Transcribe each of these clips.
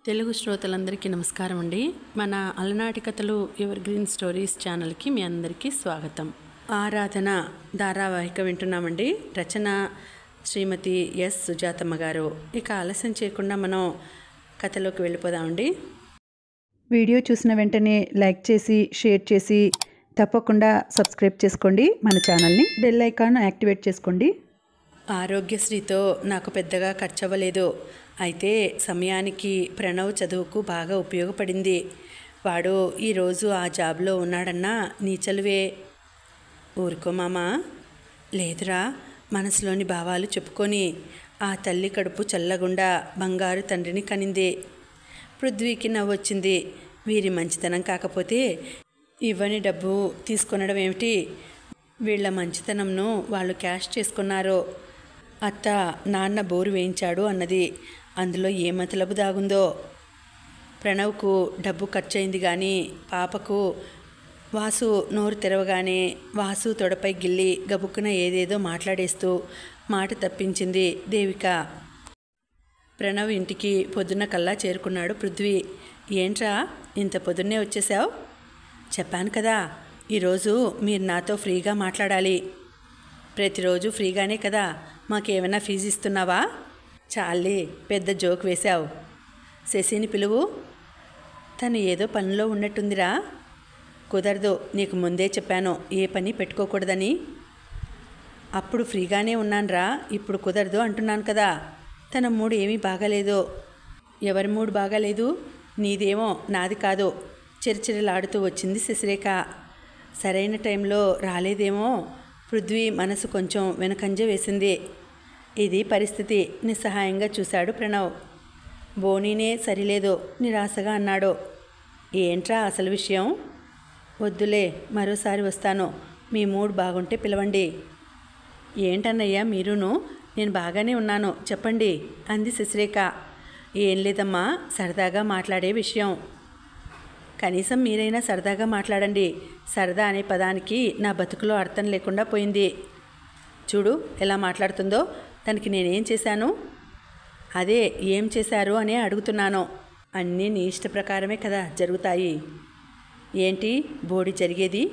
తెలుగు శ్రోతలందరికీ నమస్కారం అండి. మన అలనాటి కథలు ఎవర్ గ్రీన్ స్టోరీస్ ఛానల్కి మీ అందరికీ స్వాగతం. ఆరాధన ధారావాహిక వింటున్నామండి. రచన శ్రీమతి ఎస్ సుజాతమ్మ గారు. ఇక ఆలస్యం చేయకుండా మనం కథలోకి వెళ్ళిపోదామండి. వీడియో చూసిన వెంటనే లైక్ చేసి షేర్ చేసి తప్పకుండా సబ్స్క్రైబ్ చేసుకోండి. మన ఛానల్ని బెల్ ఐకాన్ యాక్టివేట్ చేసుకోండి. ఆరోగ్యశ్రీతో నాకు పెద్దగా ఖర్చు అవ్వలేదు. అయితే సమయానికి ప్రణవ్ చదువుకు బాగా ఉపయోగపడింది. వాడు ఈరోజు ఆ జాబ్లో ఉన్నాడన్నా నీ చలువే. ఊరుకో మామా. లేదురా, మనసులోని భావాలు చెప్పుకొని ఆ తల్లి కడుపు చల్లగుండా బంగారు తండ్రిని కనింది. పృథ్వీకి నవ్వొచ్చింది. వీరి మంచితనం కాకపోతే ఇవ్వని డబ్బు తీసుకొనడం ఏమిటి? వీళ్ళ మంచితనంను వాళ్ళు క్యాష్ చేసుకున్నారు. అత్త నాన్న బోరు వేయించాడు అన్నది. అందులో ఏ మతలబు దాగుందో. ప్రణవ్కు డబ్బు ఖర్చయింది కానీ పాపకు. వాసు నోరు తెరవగానే వాసు తొడపై గిల్లి గబుక్కున ఏదేదో మాట్లాడేస్తూ మాట తప్పించింది దేవిక. ప్రణవ్ ఇంటికి పొద్దున్న కల్లా చేరుకున్నాడు పృథ్వీ. ఏంట్రా ఇంత పొద్దున్నే వచ్చేసావు? చెప్పాను కదా, ఈరోజు మీరు నాతో ఫ్రీగా మాట్లాడాలి. ప్రతిరోజు ఫ్రీగానే కదా, మాకేమైనా ఫీజు ఇస్తున్నావా? చాలే, పెద్ద జోక్ వేశావు. శశిని పిలువు. తను ఏదో పనిలో ఉన్నట్టుందిరా. కుదరదు, నీకు ముందే చెప్పాను ఏ పని పెట్టుకోకూడదని. అప్పుడు ఫ్రీగానే ఉన్నానురా, ఇప్పుడు కుదరదు అంటున్నాను కదా. తన మూడు ఏమీ బాగాలేదు. ఎవరి మూడు బాగాలేదు? నీదేమో నాది కాదు. చిరచిరలాడుతూ వచ్చింది శశిరేఖ. సరైన టైంలో రాలేదేమో. పృథ్వీ మనసు కొంచెం వెనకంజ వేసింది. ఇది పరిస్థితి. నిస్సహాయంగా చూశాడు ప్రణవ్. బోనీనే సరిలేదు నిరాశగా అన్నాడు. ఏంట్రా అసలు విషయం? వద్దులే, మరోసారి వస్తాను. మీ మూడ్ బాగుంటే పిలవండి. ఏంటన్నయ్యా మీరును? నేను బాగానే ఉన్నాను, చెప్పండి అంది శశిరేఖ. ఏం లేదమ్మా, సరదాగా మాట్లాడే విషయం. కనీసం మీరైనా సరదాగా మాట్లాడండి. సరదా అనే పదానికి నా బతుకులో అర్థం లేకుండా పోయింది. చూడు ఎలా మాట్లాడుతుందో. తనకి నేనేం చేశాను? అదే ఏం చేశారు అనే అడుగుతున్నాను. అన్నీ నీ ఇష్ట ప్రకారమే కదా జరుగుతాయి. ఏంటి బోడి జరిగేది?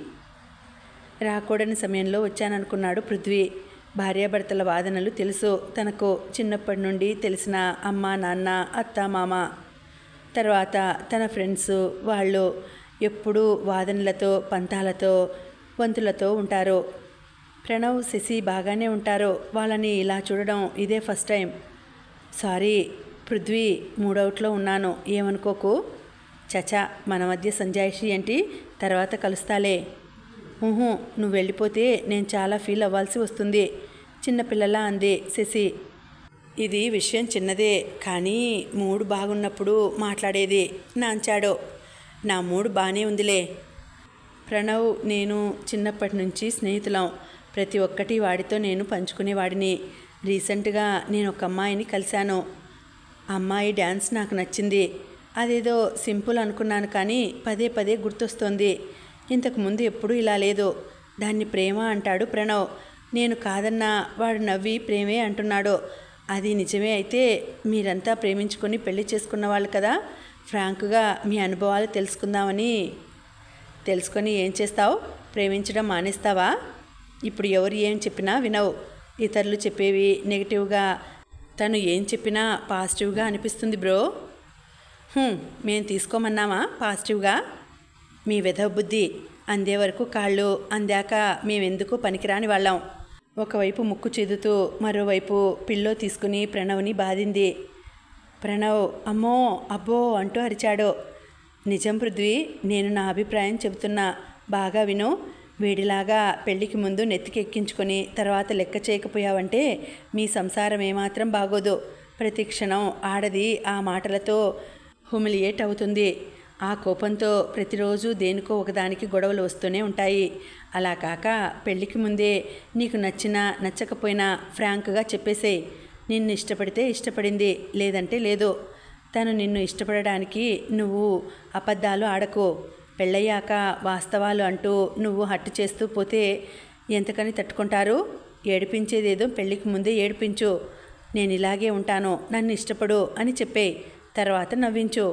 రాకూడని సమయంలో వచ్చాననుకున్నాడు పృథ్వీ. భార్యాభర్తల వాదనలు తెలుసు తనకు. చిన్నప్పటి నుండి తెలిసిన అమ్మ నాన్న అత్త మామ. తర్వాత తన ఫ్రెండ్స్ వాళ్ళు ఎప్పుడూ వాదనలతో పంతాలతో వంతులతో ఉంటారు. ప్రణవ్ శశి బాగానే ఉంటారు. వాళ్ళని ఇలా చూడడం ఇదే ఫస్ట్ టైం. సారీ పృథ్వీ, మూడవుట్లో ఉన్నాను, ఏమనుకోకు. చచా, మన మధ్య సంజాయిషి ఏంటి? తర్వాత కలుస్తాలే. నువ్వు వెళ్ళిపోతే నేను చాలా ఫీల్ అవ్వాల్సి వస్తుంది చిన్నపిల్లలా అంది శశి. ఇది విషయం చిన్నదే కానీ మూడు బాగున్నప్పుడు మాట్లాడేది నాంచాడు. నా మూడు బాగానే ఉందిలే. ప్రణవ్ నేను చిన్నప్పటి నుంచి స్నేహితులం. ప్రతి ఒక్కటి వాడితో నేను పంచుకునేవాడిని. రీసెంట్గా నేను ఒక అమ్మాయిని కలిశాను. అమ్మాయి డ్యాన్స్ నాకు నచ్చింది. అదేదో సింపుల్ అనుకున్నాను కానీ పదే పదే గుర్తొస్తోంది. ఇంతకుముందు ఎప్పుడూ ఇలా లేదు. దాన్ని ప్రేమ అంటాడు ప్రణవ్. నేను కాదన్నా వాడు నవ్వి ప్రేమే అంటున్నాడు. అది నిజమే అయితే మీరంతా ప్రేమించుకొని పెళ్లి చేసుకున్న వాళ్ళు కదా. ఫ్రాంక్గా మీ అనుభవాలు తెలుసుకుందామని. తెలుసుకొని ఏం చేస్తావు? ప్రేమించడం మానేస్తావా? ఇప్పుడు ఎవరు ఏం చెప్పినా వినవు. ఇతరులు చెప్పేవి నెగిటివ్గా, తను ఏం చెప్పినా పాజిటివ్గా అనిపిస్తుంది బ్రో. మేము తీసుకోమన్నామా పాజిటివ్గా? మీ వెధవ బుద్ధి. అందే వరకు కాళ్ళు, అందాక మేమెందుకు పనికిరాని వాళ్ళం. ఒకవైపు ముక్కు చెదుతూ మరోవైపు పిల్లో తీసుకుని ప్రణవ్ని బాధింది. ప్రణవ్ అమ్మో అబ్బో అంటూ అరిచాడు. నిజం పృథ్వీ, నేను నా అభిప్రాయం చెబుతున్నా, బాగా విను. వీడిలాగా పెళ్లికి ముందు నెత్తికెక్కించుకొని తర్వాత లెక్క చేయకపోయావంటే మీ సంసారం ఏమాత్రం బాగోదు. ప్రతి క్షణం ఆడది ఆ మాటలతో హ్యూమిలియేట్ అవుతుంది. ఆ కోపంతో ప్రతిరోజు దేనికో ఒకదానికి గొడవలు వస్తూనే ఉంటాయి. అలా కాక పెళ్ళికి ముందే నీకు నచ్చినా నచ్చకపోయినా ఫ్రాంక్గా చెప్పేసేయ్. నిన్ను ఇష్టపడితే ఇష్టపడింది, లేదంటే లేదు. తను నిన్ను ఇష్టపడడానికి నువ్వు అబద్ధాలు ఆడకు. పెళ్ళయ్యాక వాస్తవాలు అంటూ నువ్వు హట్టు చేస్తూ పోతే ఎంతకని తట్టుకుంటారు? ఏడిపించేదేదో పెళ్ళికి ముందే ఏడిపించు. నేను ఇలాగే ఉంటాను, నన్ను ఇష్టపడు అని చెప్పేయి. తర్వాత నవ్వించు.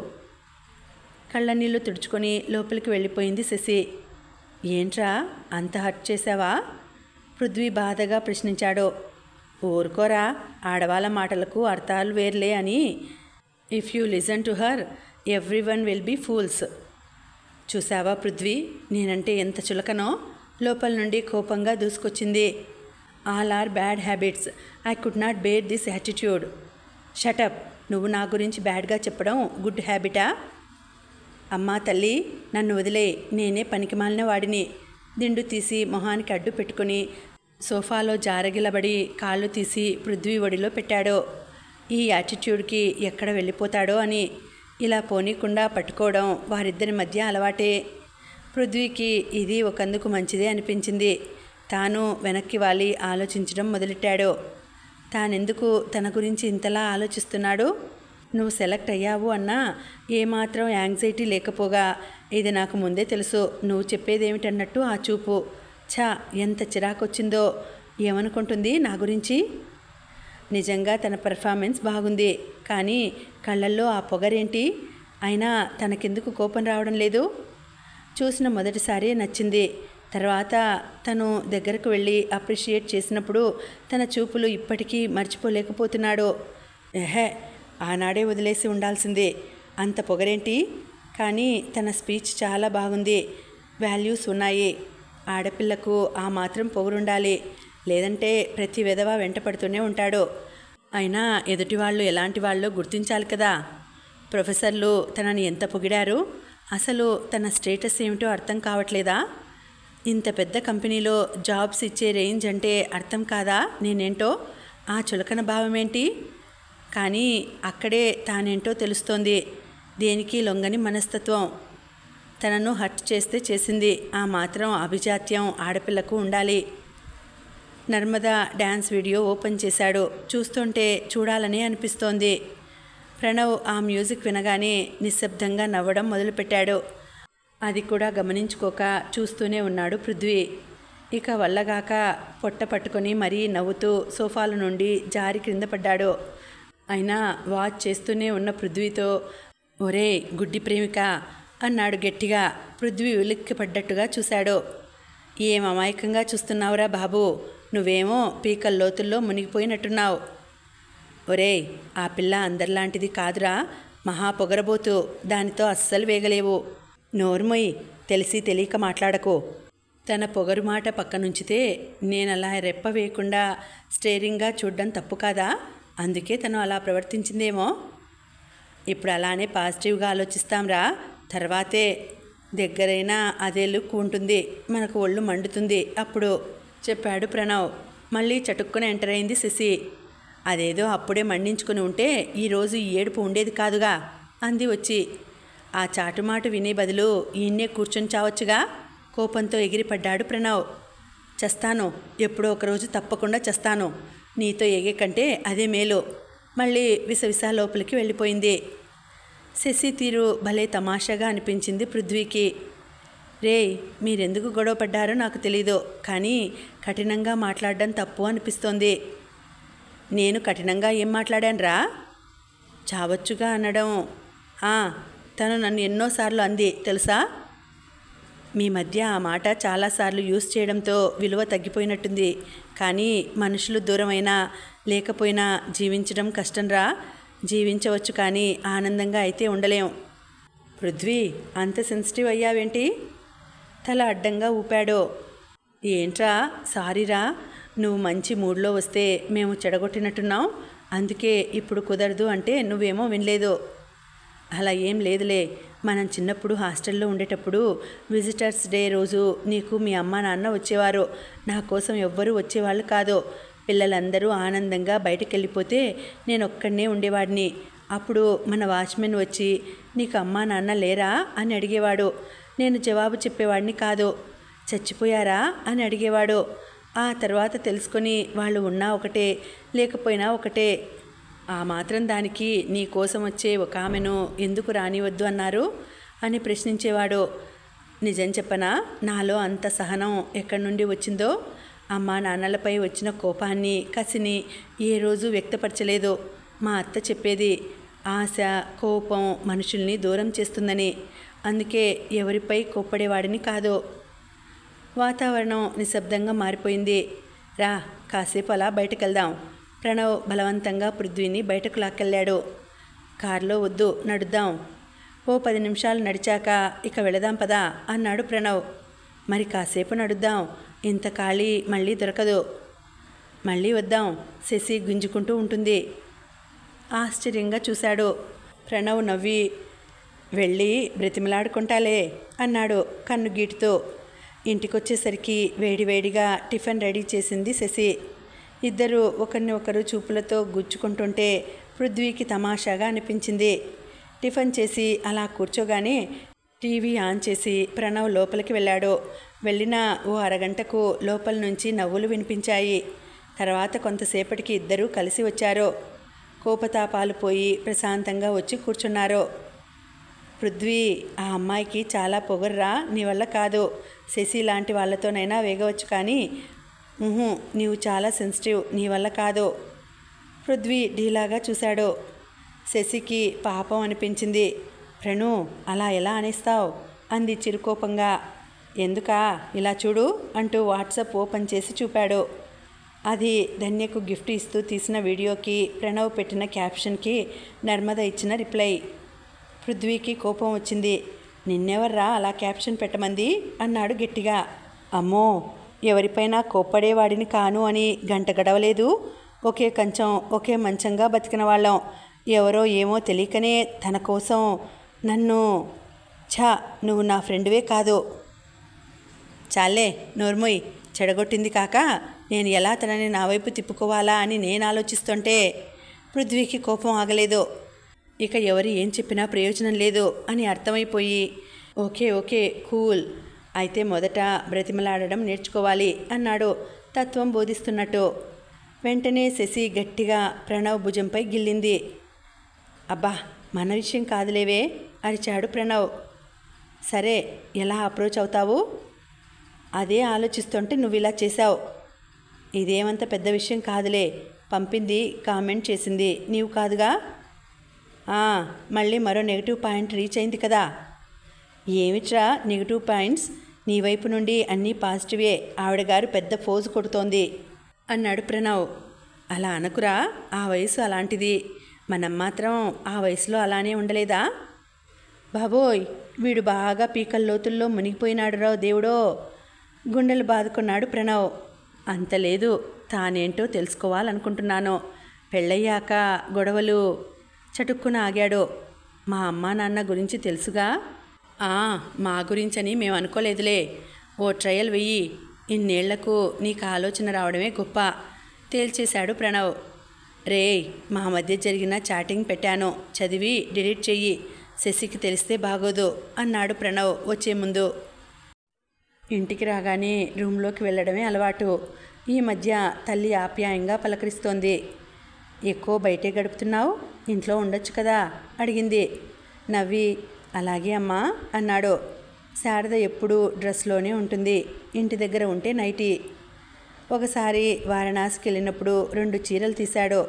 కళ్ళనీళ్ళు తుడుచుకొని లోపలికి వెళ్ళిపోయింది శశి. ఏంట్రా అంత హర్ట్ చేశావా? పృథ్వీ బాధగా ప్రశ్నించాడు. ఊరుకోరా, ఆడవాళ్ళ మాటలకు అర్థాలు వేర్లే అని. If you listen to her every one will be fools. చూసావా పృథ్వీ, నేనంటే ఎంత చులకనో? లోపల నుండి కోపంగా దూసుకొచ్చింది. All are bad habits. I could not bear this attitude. Shut up. నువ్వు నా గురించి బ్యాడ్గా చెప్పడం గుడ్ హ్యాబిటా? అమ్మా తల్లి, నన్ను వదిలే, నేనే పనికిమాలిన వాడిని. దిండు తీసి మొహానికి అడ్డు పెట్టుకుని సోఫాలో జారగిలబడి కాళ్ళు తీసి పృథ్వీ ఒడిలో పెట్టాడు. ఈ యాటిట్యూడ్కి ఎక్కడ వెళ్ళిపోతాడో అని. ఇలా పోనీకుండా పట్టుకోవడం వారిద్దరి మధ్య అలవాటే. పృథ్వీకి ఇది ఒకందుకు మంచిదే అనిపించింది. తాను వెనక్కి వాలి ఆలోచించడం మొదలెట్టాడు. తానెందుకు తన గురించి ఇంతలా ఆలోచిస్తున్నాడు? నువ్వు సెలెక్ట్ అయ్యావు అన్నా ఏమాత్రం యాంగ్జైటీ లేకపోగా, ఇది నాకు ముందే తెలుసు, నువ్వు చెప్పేదేమిటన్నట్టు ఆ చూపు. ఛా, ఎంత చిరాకొచ్చిందో. ఏమనుకుంటుంది నా గురించి? నిజంగా తన పెర్ఫార్మెన్స్ బాగుంది, కానీ కళ్ళల్లో ఆ పొగరేంటి? అయినా తనకెందుకు కోపం రావడం లేదు? చూసిన మొదటిసారి నచ్చింది. తర్వాత తను దగ్గరకు వెళ్ళి అప్రిషియేట్ చేసినప్పుడు తన చూపులు ఇప్పటికీ మర్చిపోలేకపోతున్నాడు. ఎహే, ఆనాడే వదిలేసి ఉండాల్సిందే. అంత పొగరేంటి? కానీ తన స్పీచ్ చాలా బాగుంది. వాల్యూస్ ఉన్నాయి. ఆడపిల్లకు ఆ మాత్రం పొగరుండాలి, లేదంటే ప్రతి విధవ వెంట పడుతూనే ఉంటాడు. అయినా ఎదుటివాళ్ళు ఎలాంటి వాళ్ళో గుర్తించాలి కదా. ప్రొఫెసర్లు తనని ఎంత పొగిడారు. అసలు తన స్టేటస్ ఏమిటో అర్థం కావట్లేదా? ఇంత పెద్ద కంపెనీలో జాబ్స్ ఇచ్చే రేంజ్ అంటే అర్థం కాదా నేనేంటో? ఆ చులకన భావమేంటి? కానీ అక్కడే తానేంటో తెలుస్తోంది. దేనికి లొంగని మనస్తత్వం. తనను హర్ట్ చేస్తే చేసింది. ఆ మాత్రం అభిజాత్యం ఆడపిల్లకు ఉండాలి. నర్మదా డ్యాన్స్ వీడియో ఓపెన్ చేశాడు. చూస్తుంటే చూడాలని అనిపిస్తోంది. ప్రణవ్ ఆ మ్యూజిక్ వినగానే నిశ్శబ్దంగా నవ్వడం మొదలుపెట్టాడు. అది కూడా గమనించుకోక చూస్తూనే ఉన్నాడు పృథ్వీ. ఇక వల్లగాక పొట్ట పట్టుకొని మరీ నవ్వుతూ సోఫాల నుండి జారి క్రింద పడ్డాడు. అయినా వాచ్ చేస్తూనే ఉన్న పృథ్వీతో, ఒరే గుడ్డి ప్రేమిక అన్నాడు గట్టిగా. పృథ్వీ ఉలిక్కిపడ్డట్టుగా చూశాడు. ఏం అమాయకంగా చూస్తున్నావురా బాబు, నువ్వేమో పీకల లోతుల్లో మునిగిపోయినట్టున్నావు. ఒరేయ్, ఆ పిల్ల అందరిలాంటిది కాదురా, మహా పొగరబోతు, దానితో అస్సలు వేగలేవు. నోర్మొయ్, తెలిసి తెలియక మాట్లాడకు. తన పొగరు మాట పక్కనుంచితే నేనలా రెప్ప వేయకుండా స్టేరింగ్గా చూడ్డం తప్పు కాదా? అందుకే తను అలా ప్రవర్తించిందేమో. ఇప్పుడు అలానే పాజిటివ్గా ఆలోచిస్తాంరా. తర్వాతే దగ్గరైనా అదే లుక్ ఉంటుంది, మనకు ఒళ్ళు మండుతుంది అప్పుడు, చెప్పాడు ప్రణవ్. మళ్ళీ చటుక్కున ఎంటర్ అయింది శశి. అదేదో అప్పుడే మండించుకుని ఉంటే ఈరోజు ఈ ఏడుపు ఉండేది కాదుగా అంది వచ్చి. ఆ చాటుమాటు వినే బదులు ఈయన్నే కూర్చొని చావచ్చుగా. కోపంతో ఎగిరిపడ్డాడు ప్రణవ్. చస్తాను, ఎప్పుడో ఒకరోజు తప్పకుండా చస్తాను. నీతో ఎగే కంటే అదే మేలు. మళ్ళీ విసవిసా లోపలికి వెళ్ళిపోయింది. శశి తీరు భలే తమాషాగా అనిపించింది పృథ్వీకి. రేయ్, మీరెందుకు గొడవ పడ్డారో నాకు తెలీదు, కానీ కఠినంగా మాట్లాడడం తప్పు అనిపిస్తోంది. నేను కఠినంగా ఏం మాట్లాడానురా? చావచ్చుగా అనడం. తను నన్ను ఎన్నోసార్లు అంది తెలుసా? మీ మధ్య ఆ మాట చాలాసార్లు యూజ్ చేయడంతో విలువ తగ్గిపోయినట్టుంది. కానీ మనుషులు దూరమైనా లేకపోయినా జీవించడం కష్టంరా. జీవించవచ్చు కానీ ఆనందంగా అయితే ఉండలేం. పృథ్వీ, అంత సెన్సిటివ్ అయ్యావేంటి? తల అడ్డంగా ఊపాడు. ఏంట్రా, సారీరా, నువ్వు మంచి మూడ్లో వస్తే మేము చెడగొట్టినట్టున్నాం, అందుకే ఇప్పుడు కుదరదు అంటే నువ్వేమో వినలేదు. అలా ఏం లేదులే. మనం చిన్నప్పుడు హాస్టల్లో ఉండేటప్పుడు విజిటర్స్ డే రోజు నీకు మీ అమ్మ నాన్న వచ్చేవారు. నా కోసం ఎవ్వరూ వచ్చేవాళ్ళు కాదు. పిల్లలందరూ ఆనందంగా బయటికి వెళ్ళిపోతే నేను ఒక్కడనే ఉండేవాడిని. అప్పుడు మన వాచ్మెన్ వచ్చి, నీకు అమ్మా నాన్న లేరా అని అడిగేవాడు. నేను జవాబు చెప్పేవాడిని కాదు. చచ్చిపోయారా అని అడిగేవాడు. ఆ తర్వాత తెలుసుకొని వాళ్ళు ఉన్నా ఒకటే, లేకపోయినా ఒకటే. ఆ మాత్రం దానికి నీ కోసం వచ్చే ఒక ఆమెను ఎందుకు రానివద్దు అన్నారు అని ప్రశ్నించేవాడు. నిజం చెప్పనా, నాలో అంత సహనం ఎక్కడి నుండి వచ్చిందో? అమ్మా నాన్నలపై వచ్చిన కోపాన్ని, కసిని ఏ రోజు వ్యక్తపరచలేదు. మా అత్త చెప్పేది, ఆశ, కోపం మనుషుల్ని దూరం చేస్తుందని. అందుకే ఎవరిపై కోప్పడేవాడిని కాదు. వాతావరణం నిశ్శబ్దంగా మారిపోయింది. రా, కాసేపు అలా బయటకెళ్దాం. ప్రణవ్ బలవంతంగా పృథ్వీని బయటకు లాక్కెళ్ళాడు. కారులో వద్దు, నడుద్దాం. ఓ 10 నిమిషాలు నడిచాక ఇక వెళదాం పదా అన్నాడు ప్రణవ్. మరి కాసేపు నడుద్దాం, ఇంత ఖాళీ మళ్ళీ దొరకదు. మళ్ళీ వద్దాం, శశి గుంజుకుంటూ ఉంటుంది. ఆశ్చర్యంగా చూశాడు. ప్రణవ్ నవ్వి, వెళ్ళి బ్రతిమలాడుకుంటాలే అన్నాడు కన్ను గీటుతూ. ఇంటికొచ్చేసరికి వేడివేడిగా టిఫిన్ రెడీ చేసింది శశి. ఇద్దరు ఒకరిని ఒకరు చూపులతో గుచ్చుకుంటుంటే పృథ్వీకి తమాషాగా అనిపించింది. టిఫిన్ చేసి అలా కూర్చోగానే టీవీ ఆన్ చేసి ప్రణవ్ లోపలికి వెళ్ళాడు. వెళ్ళిన ఓ అరగంటకు లోపల నుంచి నవ్వులు వినిపించాయి. తర్వాత కొంతసేపటికి ఇద్దరూ కలిసి వచ్చారు. కోపతాపాలు పోయి ప్రశాంతంగా వచ్చి కూర్చున్నారు. పృథ్వీ, ఆ అమ్మాయికి చాలా పొగర్రా, నీ వల్ల కాదు. శశి లాంటి వాళ్ళతోనైనా వేగవచ్చు, కానీ నీవు చాలా సెన్సిటివ్, నీ వల్ల కాదు. పృథ్వీ ఢీలాగా చూశాడు. శశికి పాపం అనిపించింది. ప్రణు, అలా ఎలా అనేస్తావు అంది చిరుకోపంగా. ఎందుకా, ఇలా చూడు అంటూ వాట్సాప్ ఓపెన్ చేసి చూపాడు. అది ధన్యకు గిఫ్ట్ ఇస్తూ తీసిన వీడియోకి ప్రణవ్ పెట్టిన క్యాప్షన్కి నర్మద ఇచ్చిన రిప్లై. పృథ్వీకి కోపం వచ్చింది. నిన్నెవర్రా అలా క్యాప్షన్ పెట్టమంది అన్నాడు గట్టిగా. అమ్మో, ఎవరిపైనా కోప్పడేవాడిని కాను అని గంట గడవలేదు. ఒకే కంచం ఒకే మంచంగా బతికిన వాళ్ళం. ఎవరో ఏమో తెలియకనే తన కోసం నన్ను. నువ్వు నా ఫ్రెండ్వే కాదు. చాలే, నోర్మోయ్. చెడగొట్టింది కాక నేను ఎలా తనని నా వైపు తిప్పుకోవాలా అని నేను ఆలోచిస్తుంటే పృథ్వీకి కోపం ఆగలేదు. ఇక ఎవరు ఏం చెప్పినా ప్రయోజనం లేదు అని అర్థమైపోయి, ఓకే కూల్, అయితే మొదట బ్రతిమలాడడం నేర్చుకోవాలి అన్నాడు తత్వం బోధిస్తున్నట్టు. వెంటనే శశి గట్టిగా ప్రణవ్ భుజంపై గిల్లింది. అబ్బా, మన విషయం కాదులేవే అరిచాడు ప్రణవ్. సరే, ఎలా అప్రోచ్ అవుతావు? అదే ఆలోచిస్తుంటే నువ్వు ఇలా చేశావు. ఇదేమంత పెద్ద విషయం కాదులే. పంపింది, కామెంట్ చేసింది నీవు కాదుగా. మళ్ళీ మరో నెగిటివ్ పాయింట్ రీచ్ అయింది కదా. ఏమిట్రా నెగిటివ్ పాయింట్స్? నీ వైపు నుండి అన్నీ పాజిటివే. ఆవిడగారు పెద్ద ఫోజు కొడుతోంది అన్నాడు ప్రణవ్. అలా అనకురా, ఆ వయసు అలాంటిది. మనం మాత్రం ఆ వయసులో అలానే ఉండలేదా? బాబోయ్, వీడు బాగా పీకల లోతుల్లో మునిగిపోయినాడురా దేవుడో, గుండెలు బాదుకున్నాడు ప్రణవ్. అంత లేదు, తానేంటో తెలుసుకోవాలనుకుంటున్నాను. పెళ్ళయ్యాక గొడవలు. చటుక్కున ఆగాడు. మా అమ్మా నాన్న గురించి తెలుసుగా. మా గురించని మేము అనుకోలేదులే. ఓ ట్రయల్ వెయ్యి. ఇన్నేళ్లకు నీకు ఆలోచన రావడమే గొప్ప తేల్చేశాడు ప్రణవ్. రేయ్, మా మధ్య జరిగిన చాటింగ్ పెట్టాను, చదివి డిలీట్ చెయ్యి. శశికి తెలిస్తే బాగోదు అన్నాడు ప్రణవ్ వచ్చే ముందు. ఇంటికి రాగానే రూమ్లోకి వెళ్ళడమే అలవాటు. ఈ మధ్య తల్లి ఆప్యాయంగా పలకరిస్తోంది. ఎక్కువ బయటే గడుపుతున్నావు, ఇంట్లో ఉండొచ్చు కదా అడిగింది. నవ్వి, అలాగే అమ్మా అన్నాడు. శారద ఎప్పుడూ డ్రెస్లోనే ఉంటుంది. ఇంటి దగ్గర ఉంటే నైటీ. ఒకసారి వారణాసికి వెళ్ళినప్పుడు 2 చీరలు తీశాడు.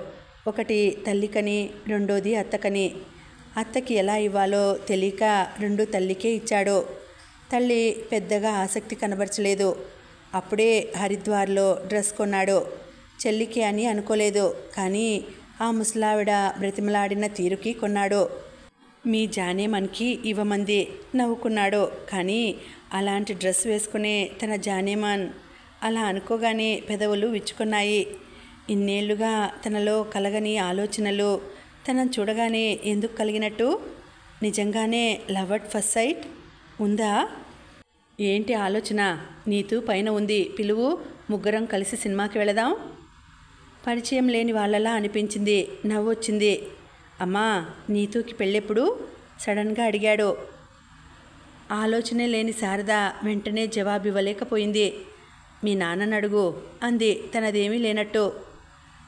ఒకటి తల్లికని, రెండోది అత్తకని. అత్తకి ఎలా ఇవ్వాలో తెలియక 2 తల్లికే ఇచ్చాడు. తల్లి పెద్దగా ఆసక్తి కనబరచలేదు. అప్పుడే హరిద్వార్లో డ్రెస్ కొన్నాడు. చెల్లికి అని అనుకోలేదు, కానీ ఆ ముసలావిడ బ్రతిమలాడిన తీరుకి కొన్నాడు. మీ జానేమన్కి ఇవ్వమంది నవ్వుకున్నాడు. కానీ అలాంటి డ్రెస్ వేసుకునే తన జానేమన్ అలా అనుకోగానే పెదవులు విచ్చుకున్నాయి. ఇన్నేళ్లుగా తనలో కలగని ఆలోచనలు తనను చూడగానే ఎందుకు కలిగినట్టు? నిజంగానే లవ్ అట్ ఫస్ట్ సైట్ ఉందా? ఏంటి ఆలోచన? నీతూ పైన ఉంది, పిలువు, ముగ్గురం కలిసి సినిమాకి వెళదాం. పరిచయం లేని వాళ్ళలా అనిపించింది. నవ్వొచ్చింది. అమ్మా, నీతూకి పెళ్ళెప్పుడు సడన్గా అడిగాడు. ఆలోచనే లేని శారద వెంటనే జవాబివ్వలేకపోయింది. మీ నాన్నని అడుగు అంది తనదేమీ లేనట్టు.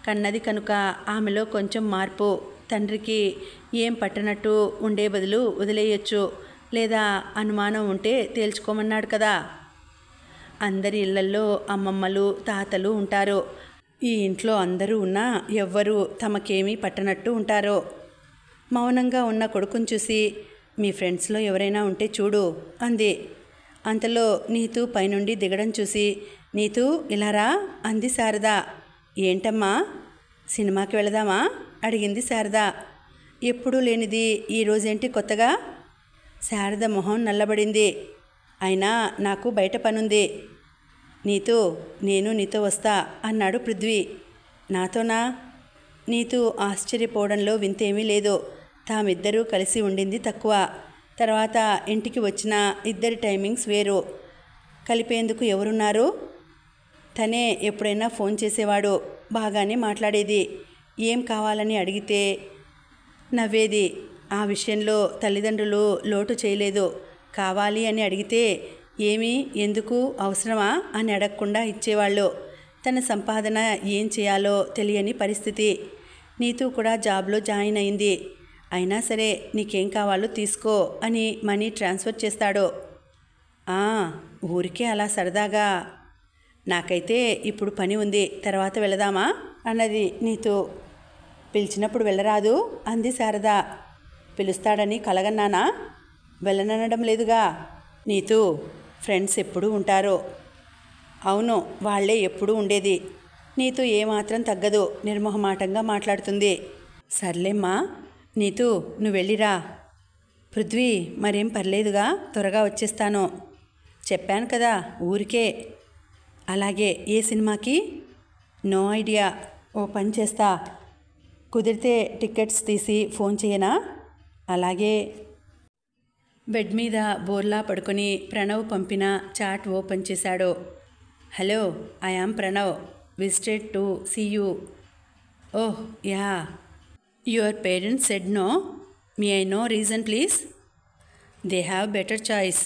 కన్నది కనుక ఆమెలో కొంచెం మార్పు. తండ్రికి ఏం పట్టనట్టు ఉండే బదులు వదిలేయచ్చు, లేదా అనుమానం ఉంటే తేల్చుకోమన్నాడు కదా. అందరి ఇళ్లల్లో అమ్మమ్మలు తాతలు ఉంటారు. ఈ ఇంట్లో అందరూ ఉన్నా ఎవ్వరూ తమకేమీ పట్టనట్టు ఉంటారు. మౌనంగా ఉన్న కొడుకుని చూసి మీ ఫ్రెండ్స్లో ఎవరైనా ఉంటే చూడు అంది. అంతలో నీతు పైనుండి దిగడం చూసి నీతు ఇలా రా అంది శారద. ఏంటమ్మా, సినిమాకి వెళదామా అడిగింది శారద. ఎప్పుడూ లేనిది ఈరోజేంటి కొత్తగా? శారద మొహం నల్లబడింది. అయినా నాకు బయట పనుంది. నీతు, నేను నీతో వస్తా అన్నాడు పృథ్వీ. నాతోనా? నీతు ఆశ్చర్యపోవడంలో వింతేమీ లేదు. తామిద్దరూ కలిసి ఉండింది తక్కువ. తర్వాత ఇంటికి వచ్చిన ఇద్దరి టైమింగ్స్ వేరు. కలిపేందుకు ఎవరున్నారు? తనే ఎప్పుడైనా ఫోన్ చేసేవాడు. బాగానే మాట్లాడేది. ఏం కావాలని అడిగితే నవ్వేది. ఆ విషయంలో తల్లిదండ్రులు లోటు చేయలేదు. కావాలి అని అడిగితే ఏమి, ఎందుకు, అవసరమా అని అడగకుండా ఇచ్చేవాళ్ళు. తన సంపాదన ఏం చేయాలో తెలియని పరిస్థితి. నీతు కూడా జాబ్లో జాయిన్ అయింది. అయినా సరే నీకేం కావాలో తీసుకో అని మనీ ట్రాన్స్ఫర్ చేస్తాడు. ఊరికే అలా సరదాగా. నాకైతే ఇప్పుడు పని ఉంది, తర్వాత వెళదామా అన్నది నీతు. పిలిచినప్పుడు వెళ్ళరాదు అంది శారద. పిలుస్తాడని కలగన్నానా? వెళ్ళననడం లేదుగా. నీతు, ఫ్రెండ్స్ ఎప్పుడూ ఉంటారు. అవును, వాళ్లే ఎప్పుడూ ఉండేది. నీతు ఏమాత్రం తగ్గదు. నిర్మోహమాటంగా మాట్లాడుతుంది. సర్లేమ్మా, నీతు నువ్వు వెళ్ళిరా. పృథ్వీ, మరేం పర్లేదుగా, త్వరగా వచ్చేస్తాను. చెప్పాను కదా, ఊరికే. అలాగే. ఏ సినిమాకి? No idea. ఓ పని చేస్తా, కుదిరితే టికెట్స్ తీసి ఫోన్ చేయనా? అలాగే. బెడ్ మీద బోర్లా పడుకొని ప్రణవ్ పంపిన చాట్ ఓపెన్ చేశాడు. Hello, I am Pranav. Visited to see you. Oh yeah. Your parents said no. May I know reason please? They have better choice.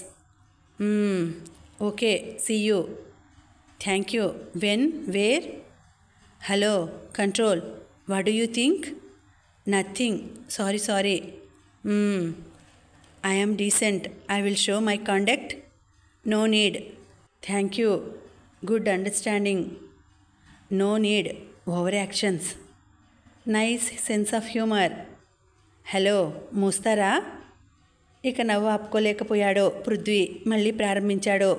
Okay, see you. Thank you. When, where? Hello control, what do you think? Nothing. Sorry. I am decent. I will show my conduct. No need. Thank you. Good understanding. No need. Overactions. Nice sense of humor. Hello, మూస్తారా? ఇక నవ్వు ఆపుకోలేకపోయాడు పృథ్వీ. మళ్ళీ ప్రారంభించాడు.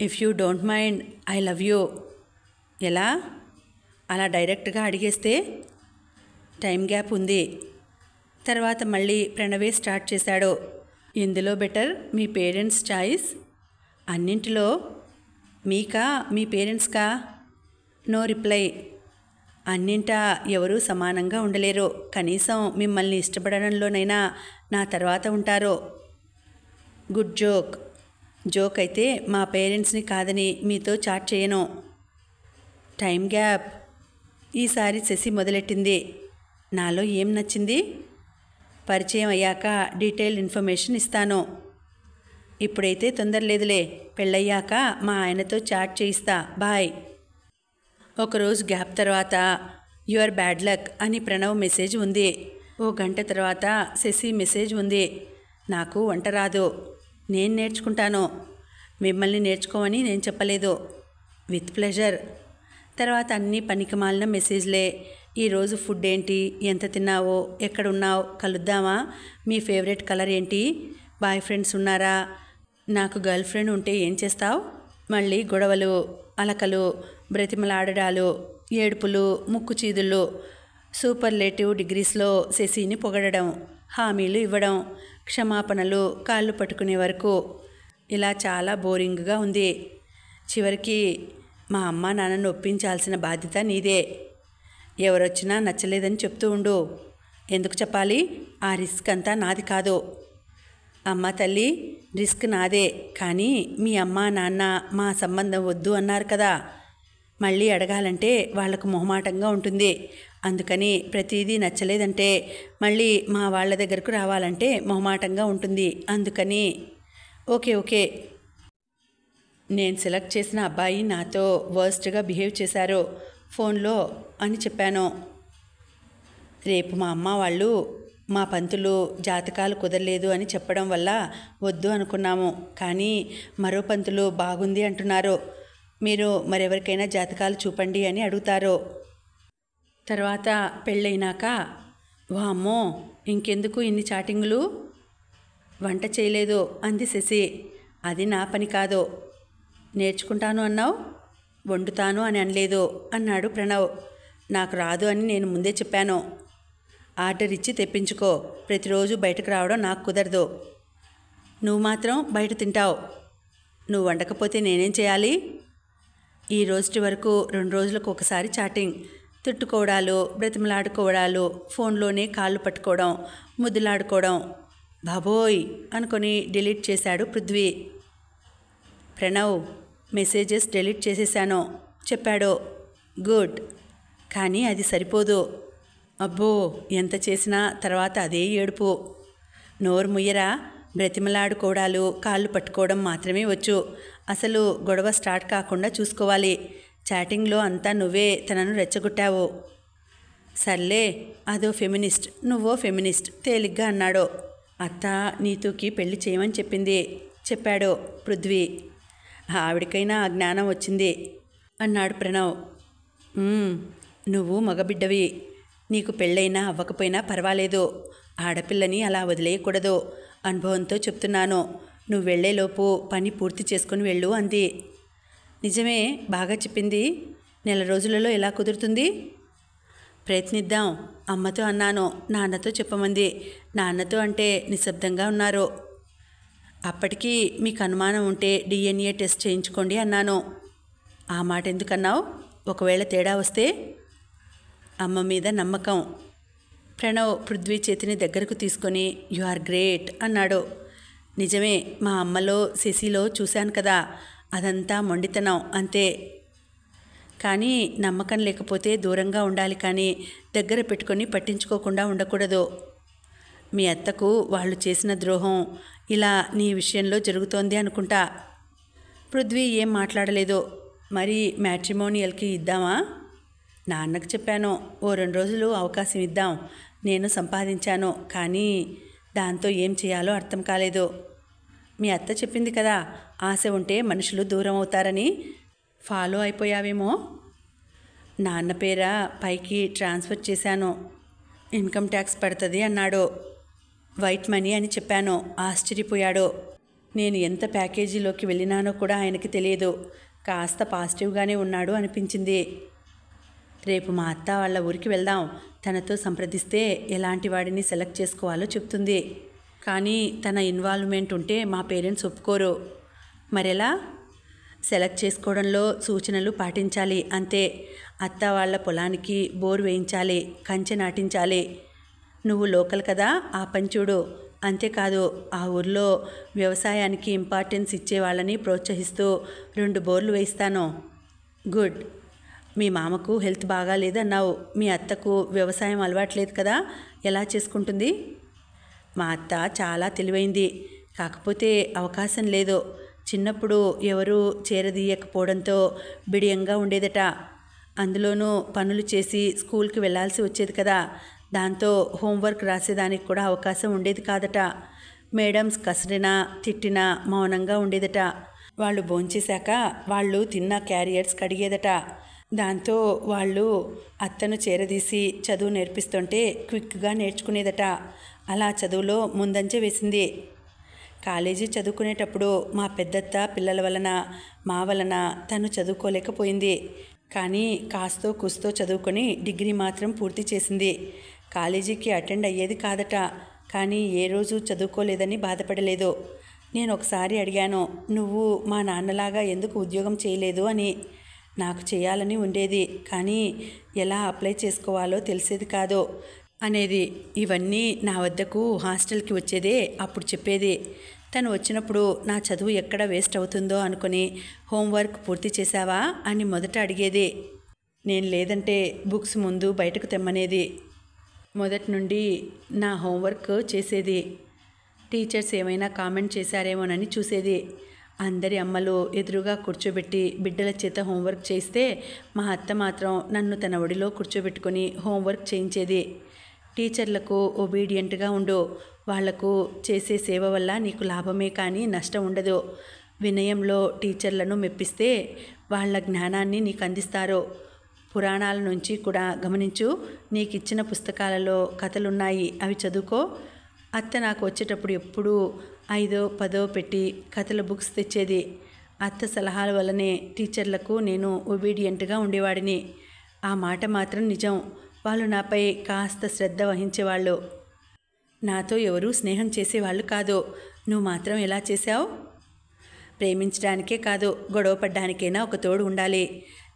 If you don't mind, I love you. ఎలా? అలా డైరెక్ట్గా అడిగేస్తే? Time gap ఉంది. తర్వాత మళ్ళీ ప్రణవే స్టార్ట్ చేశాడు. ఇందులో బెటర్ మీ పేరెంట్స్ చాయిస్. అన్నింటిలో మీకా, మీ పేరెంట్స్కా? No reply. అన్నింటా ఎవరూ సమానంగా ఉండలేరు. కనీసం మిమ్మల్ని ఇష్టపడడంలోనైనా నా తర్వాత ఉంటారు. Good joke. జోక్ అయితే మా పేరెంట్స్ని కాదని మీతో చాట్ చేయను. Time gap. ఈసారి శశి మొదలెట్టింది. నాలో ఏం నచ్చింది? పరిచయం అయ్యాక డీటెయిల్ ఇన్ఫర్మేషన్ ఇస్తాను. ఇప్పుడైతే తొందర లేదులే. పెళ్ళయ్యాక మా ఆయనతో చాట్ చేయిస్తా. బాయ్. ఒకరోజు గ్యాప్ తర్వాత యువర్ బ్యాడ్ లక్ అని ప్రణవ్ మెసేజ్ ఉంది. ఓ గంట తర్వాత శశి మెసేజ్ ఉంది. నాకు వంట రాదు, నేను నేర్చుకుంటాను. మిమ్మల్ని నేర్చుకోమని నేను చెప్పలేదు. With pleasure. తర్వాత అన్నీ పనికిమాలిన మెసేజ్లే. ఈరోజు ఫుడ్ ఏంటి, ఎంత తిన్నావో, ఎక్కడున్నావు, కలుద్దామా, మీ ఫేవరెట్ కలర్ ఏంటి, బాయ్ ఫ్రెండ్స్ ఉన్నారా, నాకు గర్ల్ ఫ్రెండ్ ఉంటే ఏం చేస్తావు? మళ్ళీ గొడవలు, అలకలు, బ్రతిమలాడడాలు, ఏడుపులు, ముక్కు చీదుళ్ళు, సూపర్లేటివ్ డిగ్రీస్లో శశిని పొగడడం, హామీలు ఇవ్వడం, క్షమాపణలు, కాళ్ళు పట్టుకునే వరకు. ఇలా చాలా బోరింగ్గా ఉంది. చివరికి మా అమ్మ నాన్నను ఒప్పించాల్సిన బాధ్యత నీదే. ఎవరొచ్చినా నచ్చలేదని చెప్తూ ఉండు. ఎందుకు చెప్పాలి? ఆ రిస్క్ అంతా నాది కాదు. అమ్మ తల్లి, రిస్క్ నాదే, కానీ మీ అమ్మ నాన్న మా సంబంధం వద్దు అన్నారు కదా. మళ్ళీ అడగాలంటే వాళ్లకు మొహమాటంగా ఉంటుంది. అందుకని ప్రతిదీ నచ్చలేదంటే మళ్ళీ మా వాళ్ళ దగ్గరకు రావాలంటే మొహమాటంగా ఉంటుంది. అందుకని ఓకే. నేను సెలెక్ట్ చేసిన అబ్బాయి నాతో వర్స్ట్గా బిహేవ్ చేశారు ఫోన్లో అని చెప్పాను. రేపు మా అమ్మ వాళ్ళు మా పంతులు జాతకాలు కుదరలేదు అని చెప్పడం వల్ల వద్దు అనుకున్నాము. కానీ మరో పంతులు బాగుంది అంటున్నారు. మీరు మరెవరికైనా జాతకాలు చూపండి అని అడుగుతారు. తర్వాత పెళ్ళైనాక వామ్మో ఇంకెందుకు ఇన్ని చాటింగులు? వంట చేయలేదు అంది శశి. అది నా పని కాదు. నేర్చుకుంటాను అన్నావు, వండుతాను అని అనలేదు అన్నాడు ప్రణవ్. నాకు రాదు అని నేను ముందే చెప్పాను. ఆర్డర్ ఇచ్చి తెప్పించుకో. ప్రతిరోజు బయటకు రావడం నాకు కుదరదు. నువ్వు మాత్రం బయట తింటావు. నువ్వు వండకపోతే నేనేం చేయాలి? ఈ రోజుటి వరకు 2 రోజులకు ఒకసారి చాటింగ్, తిట్టుకోవడాలు, బ్రతిమలాడుకోవడాలు, ఫోన్లోనే కాళ్ళు పట్టుకోవడం, ముద్దులాడుకోవడం. బాబోయ్ అనుకొని డిలీట్ చేశాడు పృథ్వీ. ప్రణవ్, మెసేజెస్ డిలీట్ చేసేసాను చెప్పాడు. గుడ్, కానీ అది సరిపోదు. అబ్బో, ఎంత చేసినా తర్వాత అదే ఏడుపు. నోరు ముయ్యరా, బ్రతిమలాడుకోవడాలు, కాళ్ళు పట్టుకోవడం మాత్రమే వచ్చు. అసలు గొడవ స్టార్ట్ కాకుండా చూసుకోవాలి. చాటింగ్లో అంతా నువ్వే తనను రెచ్చగొట్టావు. సర్లే, అదో ఫెమినిస్ట్, నువ్వో ఫెమినిస్ట్ తేలిగ్గా అన్నాడు. అత్త నీతుకి పెళ్లి చేయమని చెప్పింది చెప్పాడు పృథ్వీ. ఆవిడికైనా ఆ జ్ఞానం వచ్చింది అన్నాడు ప్రణవ్. నువ్వు మగబిడ్డవి. నీకు పెళ్ళైనా అవ్వకపోయినా పర్వాలేదు. ఆడపిల్లని అలా వదిలేయకూడదు. అనుభవంతో చెప్తున్నాను. నువ్వు వెళ్లేలోపు పని పూర్తి చేసుకుని వెళ్ళు అంది. నిజమే, బాగా చెప్పింది. నెల రోజులలో ఎలా కుదురుతుంది? ప్రయత్నిద్దాం. అమ్మతో అన్నాను, నాన్నతో చెప్పమంది. నాన్నతో అంటే నిశ్శబ్దంగా ఉన్నారు. అప్పటికీ మీకు అనుమానం ఉంటే DNA టెస్ట్ చేయించుకోండి అన్నాను. ఆ మాట ఎందుకన్నావు? ఒకవేళ తేడా వస్తే? అమ్మ మీద నమ్మకం. ప్రణవ్ పృథ్వీ చేతిని దగ్గరకు తీసుకొని యు ఆర్ గ్రేట్ అన్నాడు. నిజమే, మా అమ్మలో శశిలో చూశాను కదా, అదంతా మొండితనం అంతే. కానీ నమ్మకం లేకపోతే దూరంగా ఉండాలి, కానీ దగ్గర పెట్టుకొని పట్టించుకోకుండా ఉండకూడదు. మీ అత్తకు వాళ్ళు చేసిన ద్రోహం ఇలా నీ విషయంలో జరుగుతోంది అనుకుంటా. పృథ్వీ ఏం మాట్లాడలేదు. మరి మ్యాట్రిమోనియల్కి ఇద్దామా? నాన్నకు చెప్పాను, ఓ 2 రోజులు అవకాశం ఇద్దాం. నేను సంపాదించాను, కానీ దాంతో ఏం చేయాలో అర్థం కాలేదు. మీ అత్త చెప్పింది కదా, ఆశ ఉంటే మనుషులు దూరం అవుతారని. ఫాలో అయిపోయావేమో. నాన్న పేర పైకి ట్రాన్స్ఫర్ చేశాను. ఇన్కమ్ ట్యాక్స్ పడుతుంది అన్నాడు. వైట్ మనీ అని చెప్పాను. ఆశ్చర్యపోయాడు. నేను ఎంత ప్యాకేజీలోకి వెళ్ళినానో కూడా ఆయనకి తెలియదు. కాస్త పాజిటివ్గానే ఉన్నాడు అనిపించింది. రేపు మా అత్త వాళ్ళ ఊరికి వెళ్దాం. తనతో సంప్రదిస్తే ఎలాంటి వాడిని సెలెక్ట్ చేసుకోవాలో చెప్తుంది. కానీ తన ఇన్వాల్వ్మెంట్ ఉంటే మా పేరెంట్స్ ఒప్పుకోరు. మరెలా? సెలెక్ట్ చేసుకోవడంలో సూచనలు పాటించాలి అంతే. అత్త వాళ్ళ పొలానికి బోర్ వేయించాలి, కంచె నాటించాలి. నువ్వు లోకల్ కదా, ఆ పని చూడు. అంతేకాదు, ఆ ఊర్లో వ్యవసాయానికి ఇంపార్టెన్స్ ఇచ్చే వాళ్ళని ప్రోత్సహిస్తూ 2 బోర్లు వేయిస్తాను. గుడ్. మీ మామకు హెల్త్ బాగాలేదన్నావు. మీ అత్తకు వ్యవసాయం అలవాట్లేదు కదా, ఎలా చేసుకుంటుంది? మా అత్త చాలా తెలివైంది, కాకపోతే అవకాశం లేదు. చిన్నప్పుడు ఎవరూ చేరదీయకపోవడంతో బిడియంగా ఉండేదట. అందులోనూ పనులు చేసి స్కూల్కి వెళ్ళాల్సి వచ్చేది కదా, దాంతో హోంవర్క్ రాసేదానికి కూడా అవకాశం ఉండేది కాదట. మేడమ్స్ కసిరినా తిట్టినా మౌనంగా ఉండేదట. వాళ్ళు భోంచేశాక వాళ్ళు తిన్న క్యారియర్స్ కడిగేదట. దాంతో వాళ్ళు అత్తను చేరదీసి చదువు నేర్పిస్తుంటే క్విక్గా నేర్చుకునేదట. అలా చదువులో ముందంజ వేసింది. కాలేజీ చదువుకునేటప్పుడు మా పెద్దత్త పిల్లల వలన, మా వలన తను చదువుకోలేకపోయింది. కానీ కాస్తో కూస్తో చదువుకొని డిగ్రీ మాత్రం పూర్తి చేసింది. కాలేజీకి అటెండ్ అయ్యేది కాదట, కానీ ఏ రోజు చదువుకోలేదని బాధపడలేదు. నేను ఒకసారి అడిగాను, నువ్వు మా నాన్నలాగా ఎందుకు ఉద్యోగం చేయలేదు అని. నాకు చేయాలని ఉండేది, కానీ ఎలా అప్లై చేసుకోవాలో తెలిసేది కాదు అనేది. ఇవన్నీ నా వద్దకు హాస్టల్కి వచ్చేదే అప్పుడు చెప్పేది. తను వచ్చినప్పుడు నా చదువు ఎక్కడ వేస్ట్ అవుతుందో అనుకుని హోంవర్క్ పూర్తి చేశావా అని మొదట అడిగేది. నేను లేదంటే బుక్స్ ముందు బయటకు తెమ్మనేది. మొదటి నుండి నా హోంవర్క్ చేసేది. టీచర్స్ ఏమైనా కామెంట్ చేశారేమోనని చూసేది. అందరి అమ్మలు ఎదురుగా కూర్చోబెట్టి బిడ్డల చేత హోంవర్క్ చేస్తే మా అత్త మాత్రం నన్ను తన ఒడిలో కూర్చోబెట్టుకొని హోంవర్క్ చేయించేది. టీచర్లకు ఒబీడియంట్గా ఉండు. వాళ్లకు చేసే సేవ వల్ల నీకు లాభమే కానీ నష్టం ఉండదు. వినయంలో టీచర్లను మెప్పిస్తే వాళ్ళ జ్ఞానాన్ని నీకు అందిస్తారు. పురాణాల నుంచి కూడా గమనించు. నీకు ఇచ్చిన పుస్తకాలలో కథలున్నాయి, అవి చదువుకో. అత్త నాకు వచ్చేటప్పుడు ఎప్పుడూ 5, 10 పెట్టి కథల బుక్స్ తెచ్చేది. అత్త సలహాల వల్లనే టీచర్లకు నేను ఒబీడియంట్గా ఉండేవాడిని. ఆ మాట మాత్రం నిజం. వాళ్ళు నాపై కాస్త శ్రద్ధ వహించేవాళ్ళు. నాతో ఎవరూ స్నేహం చేసేవాళ్ళు కాదు. నువ్వు మాత్రం ఎలా చేశావు? ప్రేమించడానికే కాదు, గొడవ పడ్డానికైనా ఒక తోడు ఉండాలి.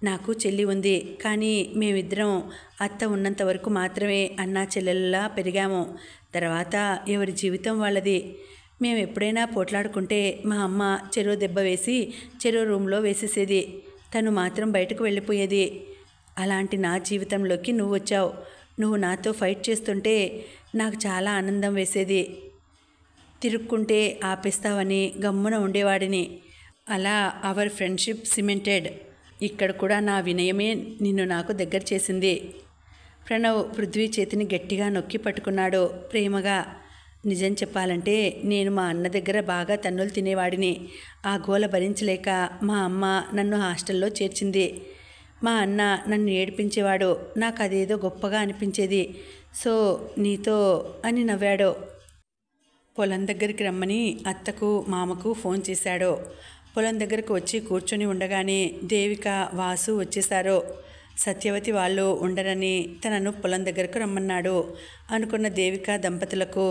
నాకు చెల్లి ఉంది, కానీ మేమిద్దరం అత్త ఉన్నంత వరకు మాత్రమే అన్నా చెల్లెల్లా పెరిగాము. తర్వాత ఎవరి జీవితం వాళ్ళది. మేము ఎప్పుడైనా పోట్లాడుకుంటే మా అమ్మ చెరో దెబ్బ వేసి చెరో రూమ్లో వేసేసేది. తను మాత్రం బయటకు వెళ్ళిపోయేది. అలాంటి నా జీవితంలోకి నువ్వు వచ్చావు. నువ్వు నాతో ఫైట్ చేస్తుంటే నాకు చాలా ఆనందం వేసేది. తిరుక్కుంటే ఆపేస్తావని గమ్మున ఉండేవాడిని. అలా అవర్ ఫ్రెండ్షిప్ సిమెంటెడ్. ఇక్కడ కూడా నా వినయమే నిన్ను నాకు దగ్గర చేసింది. ప్రణవ్ పృథ్వీ చేతిని గట్టిగా నొక్కి పట్టుకున్నాడు ప్రేమగా. నిజం చెప్పాలంటే నేను మా అన్న దగ్గర బాగా తన్నులు తినేవాడిని. ఆ గోల భరించలేక మా అమ్మ నన్ను హాస్టల్లో చేర్చింది. మా అన్న నన్ను ఏడిపించేవాడు. నాకు అదేదో గొప్పగా అనిపించేది. సో నీతో అని నవ్వాడు. పొలం దగ్గరికి రమ్మని అత్తకు మామకు ఫోన్ చేశాడు. పొలం దగ్గరకు వచ్చి కూర్చొని ఉండగానే దేవిక, వాసు వచ్చేశారు. సత్యవతి వాళ్ళు ఉండరని తనను పొలం దగ్గరకు రమ్మన్నాడు. అనుకున్న దేవిక దంపతులకు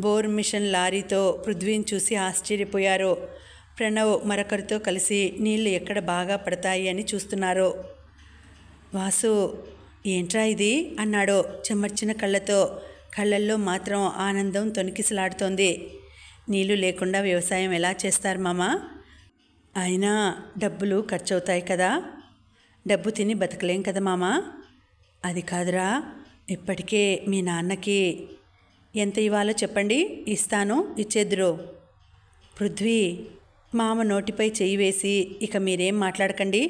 బోర్ మిషన్ లారీతో పృథ్వీని చూసి ఆశ్చర్యపోయారు. ప్రణవ్ మరొకరితో కలిసి నీళ్లు ఎక్కడ బాగా పడతాయి అని చూస్తున్నారు. వాసు, ఏంట్రా ఇది అన్నాడు చెమర్చిన కళ్ళతో. కళ్ళల్లో మాత్రం ఆనందం తొణికిసలాడుతోంది. నీళ్లు లేకుండా వ్యవసాయం ఎలా చేస్తారు మామా? అయినా డబ్బులు ఖర్చవుతాయి కదా. డబ్బు తిని బతకలేం కదా మామా. అది కాదురా, ఇప్పటికే మీ నాన్నకి ఎంత ఇవ్వాలో చెప్పండి, ఇస్తాను, ఇచ్చేద్దురు. పృథ్వీ, మామ నోటిపై చెయ్యి వేసి, ఇక మీరేం మాట్లాడకండి.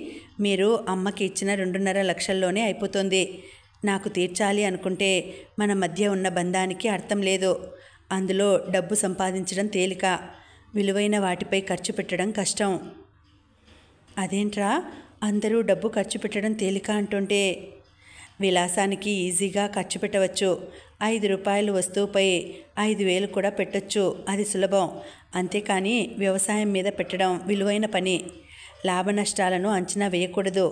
మీరు అమ్మకి ఇచ్చిన 2.5 లక్షల్లోనే అయిపోతుంది. నాకు తీర్చాలి అనుకుంటే మన మధ్య ఉన్న బంధానికి అర్థం లేదు. అందులో డబ్బు సంపాదించడం తేలిక, విలువైన వాటిపై ఖర్చు పెట్టడం కష్టం. అదేంట్రా, అందరూ డబ్బు ఖర్చు పెట్టడం తేలిక అంటుంటే? విలాసానికి ఈజీగా ఖర్చు పెట్టవచ్చు. 5 రూపాయల వస్తువుపై 5,000 కూడా పెట్టొచ్చు. అది సులభం. అంతేకాని వ్యవసాయం మీద పెట్టడం విలువైన పని. లాభ నష్టాలను అంచనా వేయకూడదు.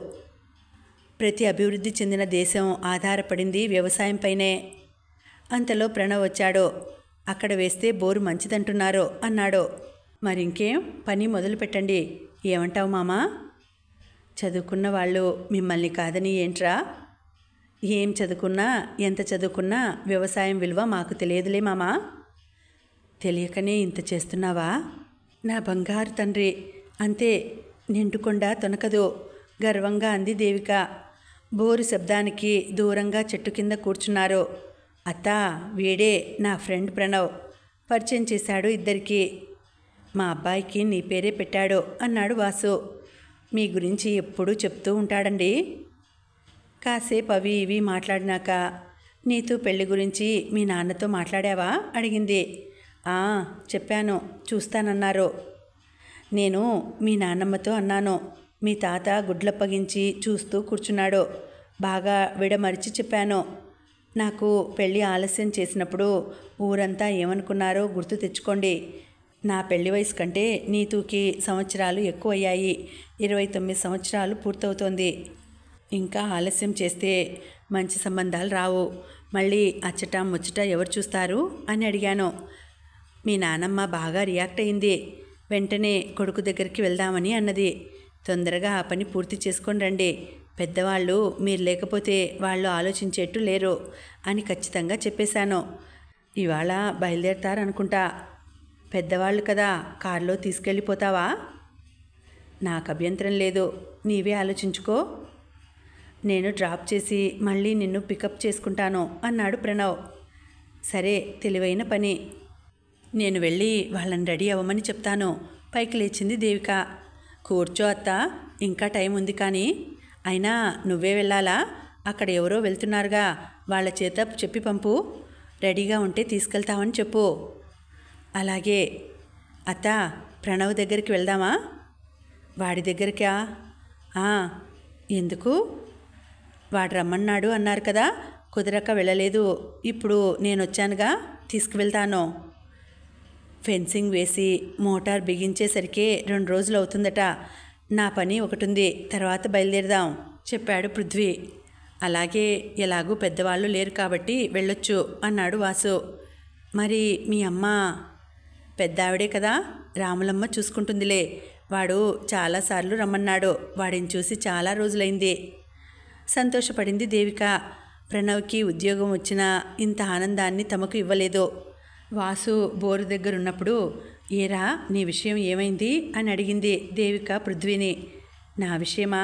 ప్రతి అభివృద్ధి చెందిన దేశం ఆధారపడింది వ్యవసాయంపైనే. అంతలో ప్రణవ్ వచ్చాడు. అక్కడ వేస్తే బోరు మంచిదంటున్నారు అన్నాడు. మరింకేం, పని మొదలు పెట్టండి. ఏమంటావు మామా? చదువుకున్న వాళ్ళు మిమ్మల్ని కాదని ఏంట్రా? ఏం చదువుకున్నా, ఎంత చదువుకున్నా వ్యవసాయం విలువ మాకు తెలియదులే మామా. తెలియకనే ఇంత చేస్తున్నావా? నా బంగారు తండ్రి. అంతే, నిండుకొండ తొనకదు, గర్వంగా అంది దేవిక. బోరు శబ్దానికి దూరంగా చెట్టు కింద కూర్చున్నారు. అత్తా, వీడే నా ఫ్రెండ్ ప్రణవ్. పరిచయం చేశాడు ఇద్దరికి. మా అబ్బాయికి నీ పేరే పెట్టాడు అన్నాడు వాసు. మీ గురించి ఎప్పుడూ చెప్తూ ఉంటాడండి. కాసేపు అవి ఇవి మాట్లాడినాక, నీతూ పెళ్లి గురించి మీ నాన్నతో మాట్లాడావా అడిగింది. చెప్పాను, చూస్తానన్నారు. నేను మీ నాన్నమ్మతో అన్నాను. మీ తాత గుడ్లప్పగించి చూస్తూ కూర్చున్నాడు. బాగా విడమరిచి చెప్పాను. నాకు పెళ్ళి ఆలస్యం చేసినప్పుడు ఊరంతా ఏమనుకున్నారో గుర్తు తెచ్చుకోండి. నా పెళ్లి వయసు కంటే నీతూకి సంవత్సరాలు ఎక్కువయ్యాయి. 29 సంవత్సరాలు పూర్తవుతోంది. ఇంకా ఆలస్యం చేస్తే మంచి సంబంధాలు రావు. మళ్ళీ అచ్చట ముచ్చట ఎవరు చూస్తారు అని అడిగాను. మీ నానమ్మ బాగా రియాక్ట్ అయింది. వెంటనే కొడుకు దగ్గరికి వెళ్దామని అన్నది. తొందరగా ఆ పని పూర్తి చేసుకొని రండి. పెద్దవాళ్ళు మీరు లేకపోతే వాళ్ళు ఆలోచించేట్టు లేరు అని ఖచ్చితంగా చెప్పేశాను. ఇవాళ బయలుదేరతారనుకుంటా. పెద్దవాళ్ళు కదా, కారులో తీసుకెళ్ళిపోతావా? నాకు అభ్యంతరం లేదు, నీవే ఆలోచించుకో. నేను డ్రాప్ చేసి మళ్ళీ నిన్ను పికప్ చేసుకుంటాను అన్నాడు ప్రణవ్. సరే, తెలివైన పని. నేను వెళ్ళి వాళ్ళని రెడీ అవ్వమని చెప్తాను. పైకి లేచింది దేవిక. కూర్చో అత్త, ఇంకా టైం ఉంది కానీ. అయినా నువ్వే వెళ్ళాలా? అక్కడ ఎవరో వెళ్తున్నారుగా, వాళ్ళ చేత చెప్పి పంపు. రెడీగా ఉంటే తీసుకెళ్తామని చెప్పు. అలాగే. అత్త, ప్రణవ్ దగ్గరికి వెళ్దామా? వాడి దగ్గరికా? ఎందుకు? వాడు రమ్మన్నాడు అన్నారు కదా, కుదరక వెళ్ళలేదు. ఇప్పుడు నేను వచ్చానుగా, తీసుకువెళ్తాను. ఫెన్సింగ్ వేసి మోటార్ బిగించేసరికి 2 రోజులు అవుతుందట. నా పని ఒకటుంది, తర్వాత బయలుదేరదాం చెప్పాడు పృథ్వీ. అలాగే, ఎలాగూ పెద్దవాళ్ళు లేరు కాబట్టి వెళ్ళొచ్చు అన్నాడు వాసు. మరి మీ అమ్మ? పెద్దావిడే కదా, రాములమ్మ చూసుకుంటుందిలే. వాడు చాలాసార్లు రమ్మన్నాడు. వాడిని చూసి చాలా రోజులైంది. సంతోషపడింది దేవిక. ప్రణవ్కి ఉద్యోగం వచ్చినా ఇంత ఆనందాన్ని తమకు ఇవ్వలేదు. వాసు బోరు దగ్గరున్నప్పుడు, ఏరా నీ విషయం ఏమైంది అని అడిగింది దేవిక పృథ్వీని. నా విషయమా?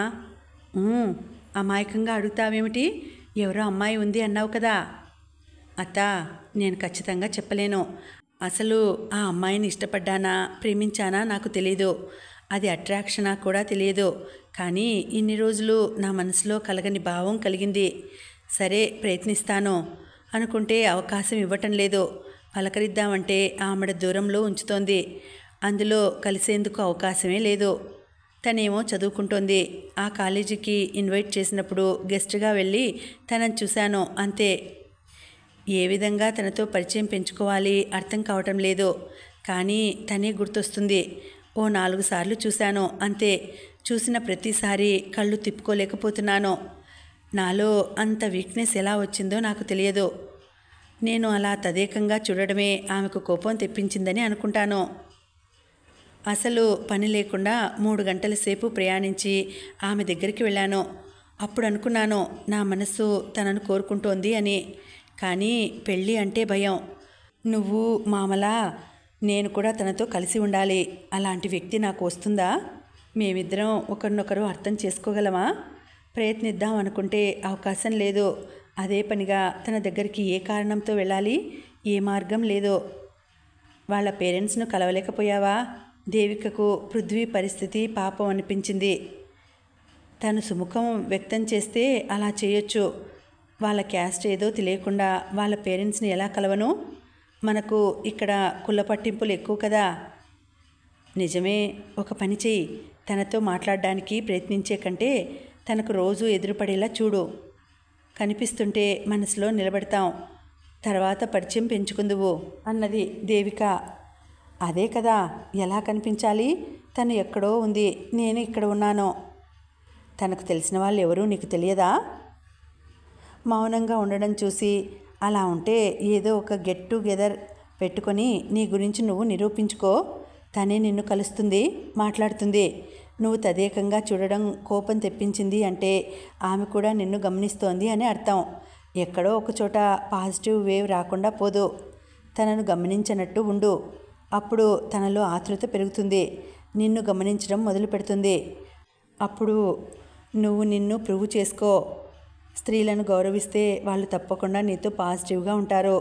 అమాయకంగా అడుగుతావేమిటి? ఎవరో అమ్మాయి ఉంది అన్నావు కదా. అత్త, నేను ఖచ్చితంగా చెప్పలేను. అసలు ఆ అమ్మాయిని ఇష్టపడ్డానా ప్రేమించానా నాకు తెలీదు. అది అట్రాక్షనా కూడా తెలియదు. కానీ ఇన్ని రోజులు నా మనసులో కలగని భావం కలిగింది. సరే, ప్రయత్నిస్తాను అనుకుంటే అవకాశం ఇవ్వటం లేదు. పలకరిద్దామంటే ఆమెడ దూరంలో ఉంచుతోంది. అందులో కలిసేందుకు అవకాశమే లేదు. తనేమో చదువుకుంటోంది. ఆ కాలేజీకి ఇన్వైట్ చేసినప్పుడు గెస్ట్గా వెళ్ళి తనని చూశాను, అంతే. ఏ విధంగా తనతో పరిచయం పెంచుకోవాలి అర్థం కావటం లేదు. కానీ తనే గుర్తొస్తుంది. ఓ 4 సార్లు చూశాను, అంతే. చూసిన ప్రతిసారి కళ్ళు తిప్పుకోలేకపోతున్నాను. నాలో అంత వీక్నెస్ ఎలా వచ్చిందో నాకు తెలియదు. నేను అలా తదేకంగా చూడడమే ఆమెకు కోపం తెప్పించిందని అనుకుంటాను. అసలు పని లేకుండా 3 గంటల సేపు ప్రయాణించి ఆమె దగ్గరికి వెళ్ళాను. అప్పుడు అనుకున్నాను, నా మనసు తనను కోరుకుంటోంది అని. కానీ పెళ్ళి అంటే భయం. నువ్వు మామలా, నేను కూడా తనతో కలిసి ఉండాలి. అలాంటి వ్యక్తి నాకు వస్తుందా? మేమిద్దరం ఒకరినొకరు అర్థం చేసుకోగలమా? ప్రయత్నిద్దాం అనుకుంటే అవకాశం లేదు. అదే పనిగా తన దగ్గరికి ఏ కారణంతో వెళ్ళాలి? ఏ మార్గం లేదో. వాళ్ళ పేరెంట్స్ను కలవలేకపోయావా? దేవికకు పృథ్వీ పరిస్థితి పాపం అనిపించింది. తను సుముఖం వ్యక్తం చేస్తే అలా చేయొచ్చు. వాళ్ళ క్యాస్ట్ ఏదో తెలియకుండా వాళ్ళ పేరెంట్స్ని ఎలా కలవను? మనకు ఇక్కడ కుల పట్టింపులు ఎక్కువ కదా. నిజమే. ఒక పని చెయ్యి. తనతో మాట్లాడడానికి ప్రయత్నించే కంటే తనకు రోజు ఎదురుపడేలా చూడు. కనిపిస్తుంటే మనసులో నిలబెడతాం. తర్వాత పరిచయం పెంచుకుందువు అన్నది దేవిక. అదే కదా, ఎలా కనిపించాలి? తను ఎక్కడో ఉంది, నేను ఇక్కడ ఉన్నాను. తనకు తెలిసిన వాళ్ళు ఎవరూ నీకు తెలియదా? మౌనంగా ఉండడం చూసి, అలా ఉంటే ఏదో ఒక గెట్ టుగెదర్ పెట్టుకొని నీ గురించి నువ్వు నిరూపించుకో. తనే నిన్ను కలుస్తుంది, మాట్లాడుతుంది. నువ్వు తదేకంగా చూడడం కోపం తెప్పించింది అంటే ఆమె కూడా నిన్ను గమనిస్తోంది అని అర్థం. ఎక్కడో ఒకచోట పాజిటివ్ వేవ్ రాకుండా పోదు. తనను గమనించనట్టు ఉండు. అప్పుడు తనలో ఆతృత పెరుగుతుంది. నిన్ను గమనించడం మొదలు పెడుతుంది. అప్పుడు నువ్వు నిన్ను ప్రూవ్ చేసుకో. స్త్రీలను గౌరవిస్తే వాళ్ళు తప్పకుండా నీతో పాజిటివ్గా ఉంటారు.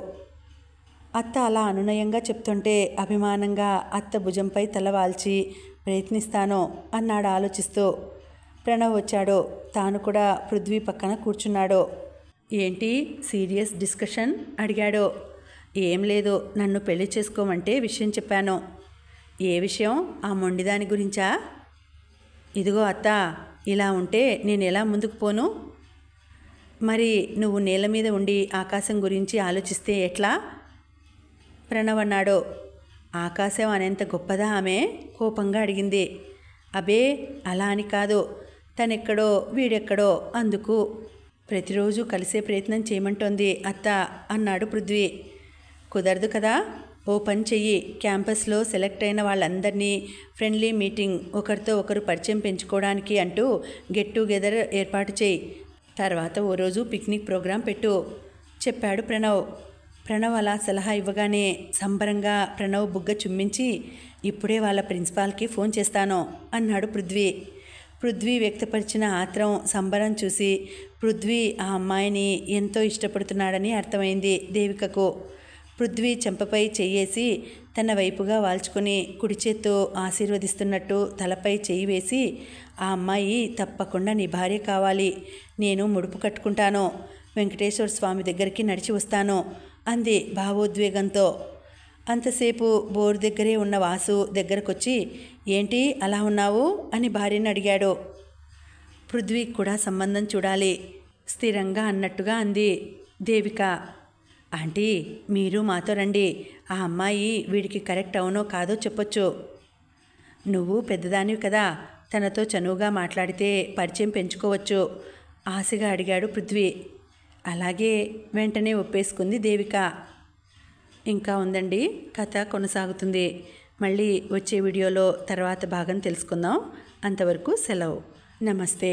అత్త అలా అనునయంగా చెప్తుంటే అభిమానంగా అత్త భుజంపై తల వాల్చి ప్రయత్నిస్తాను అన్నాడు ఆలోచిస్తూ. ప్రణవ్ వచ్చాడు. తాను కూడా పృథ్వీ పక్కన కూర్చున్నాడు. ఏంటి సీరియస్ డిస్కషన్ అడిగాడు. ఏం లేదు, నన్ను పెళ్లి చేసుకోమంటే విషయం చెప్పాను. ఏ విషయం? ఆ మొండిదాని గురించా? ఇదిగో అత్త, ఇలా ఉంటే నేను ఎలా ముందుకు పోను? మరి నువ్వు నేల మీద ఉండి ఆకాశం గురించి ఆలోచిస్తే ఎట్లా? ప్రణవ్ అన్నాడు. ఆకాశం అనేంత గొప్పదా ఆమె? కోపంగా అడిగింది. అబే, అలా అని కాదు. తనెక్కడో వీడెక్కడో, అందుకు. ప్రతిరోజు కలిసే ప్రయత్నం చేయమంటోంది అత్త అన్నాడు పృథ్వీ. కుదరదు కదా. ఓ పని చెయ్యి. క్యాంపస్లో సెలెక్ట్ అయిన వాళ్ళందరినీ ఫ్రెండ్లీ మీటింగ్, ఒకరితో ఒకరు పరిచయం పెంచుకోవడానికి అంటూ గెట్ టుగెదర్ ఏర్పాటు చేయి. తర్వాత ఓ రోజు పిక్నిక్ ప్రోగ్రాం పెట్టు చెప్పాడు ప్రణవ్. ప్రణవ్ అలా సలహా ఇవ్వగానే సంబరంగా ప్రణవ్ బుగ్గ చుమ్మించి, ఇప్పుడే వాళ్ళ ప్రిన్సిపాల్కి ఫోన్ చేస్తాను అన్నాడు పృథ్వీ. పృథ్వీ వ్యక్తపరిచిన ఆత్రం, సంబరం చూసి పృథ్వీ ఆ అమ్మాయిని ఎంతో ఇష్టపడుతున్నాడని అర్థమైంది దేవికకు. పృథ్వీ చెంపపై చెయ్యేసి తన వైపుగా వాల్చుకుని కుడి చేత్తో ఆశీర్వదిస్తున్నట్టు తలపై చెయ్యి వేసి, ఆ అమ్మాయి తప్పకుండా నీ భార్య కావాలి. నేను ముడుపు కట్టుకుంటాను. వెంకటేశ్వర స్వామి దగ్గరికి నడిచి వస్తాను అంది భావోద్వేగంతో. అంతసేపు బోరు దగ్గరే ఉన్న వాసు దగ్గరకొచ్చి, ఏంటి అలా ఉన్నావు అని భార్యను అడిగాడు. పృథ్వీకి కూడా సంబంధం చూడాలి. స్థిరంగా అన్నట్టుగా అంది దేవిక. ఆంటీ, మీరు మాతో రండి. ఆ అమ్మాయి వీడికి కరెక్ట్ అవునో కాదో చెప్పొచ్చు. నువ్వు పెద్దదానివి కదా, తనతో చనువుగా మాట్లాడితే పరిచయం పెంచుకోవచ్చు ఆశగా అడిగాడు పృథ్వీ. అలాగే వెంటనే ఒప్పేసుకుంది దేవిక. ఇంకా ఉందండి, కథ కొనసాగుతుంది. మళ్ళీ వచ్చే వీడియోలో తర్వాత భాగం తెలుసుకుందాం. అంతవరకు సెలవు. నమస్తే.